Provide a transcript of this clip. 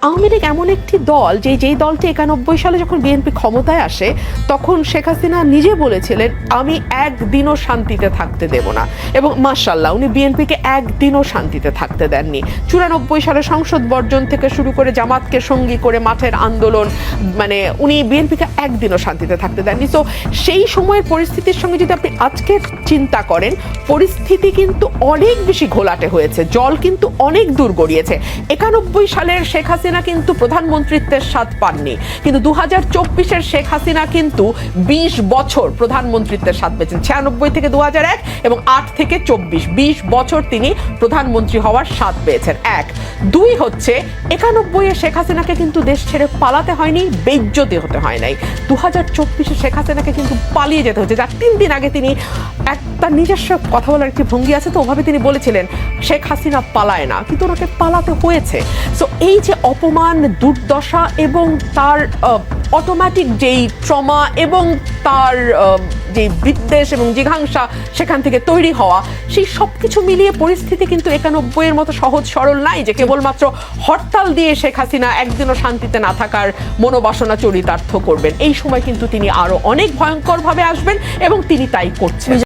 আওয়ামী লীগ এমন একটি দল যেই দলটি 91 সালে যখন বিএনপি ক্ষমতায় আসে তখন শেখ হাসিনা নিজে বলেছিলেন আমি একদিনও শান্তিতে থাকতে দেব না, এবং মাশাআল্লাহ উনি বিএনপিকে একদিনও শান্তিতে থাকতে দেননি। 94 সালে সংসদ বর্জন থেকে শুরু করে জামাতকে সঙ্গী করে মাঠের আন্দোলন, মানে উনি বিএনপিকে একদিনও শান্তিতে থাকতে দেননি। তো সেই সময়ের পরিস্থিতির সঙ্গে যদি আপনি আজকে চিন্তা করেন, পরিস্থিতি কিন্তু অনেক বেশি ঘোলাটে হয়েছে, জল কিন্তু অনেক দূর গড়িয়েছে। 91 সালের শেখ হাসিনা কিন্তু প্রধানমন্ত্রীত্বের স্বাদ পাননি, কিন্তু 2024-এর শেখ হাসিনা কিন্তু 20 বছর প্রধানমন্ত্রীত্বের স্বাদ পেয়েছেন। 96 থেকে 2001 এবং 8 থেকে 24, 20 বছর তিনি প্রধানমন্ত্রী হওয়ার স্বাদ পেয়েছেন। এক দুই হচ্ছে 91-এ শেখ হাসিনাকে কিন্তু দেশ ছেড়ে পালাতে হয়নি, বেইজ্জতি হতে হয় নাই। 2024-এ শেখ হাসিনাকে কিন্তু পালিয়ে যেতে হচ্ছে। যার 3 দিন আগে তিনি একটা নিজস্ব কথা বলার একটি ভঙ্গি আছে, তো ওভাবে তিনি বলেছিলেন শেখ হাসিনা পালায় না, কিন্তু ওনাকে পালাতে হয়েছে। সো এই যে অপমান, দুর্দশা এবং তার অটোমেটিক যেই ট্রমা এবং তার যে বিদ্বেষ এবং জিঘাংসা সেখান থেকে তৈরি হওয়া, সেই সব কিছু মিলিয়ে পরিস্থিতি কিন্তু 91-এর মতো সহজ সরল নাই যে কেবলমাত্র হরতাল দিয়ে শেখ হাসিনা একদিনও শান্তিতে না থাকার মনোবাসনা চরিতার্থ করবেন। এই সময় কিন্তু তিনি আরো অনেক ভয়ঙ্করভাবে আসবেন এবং তিনি তাই করছেন।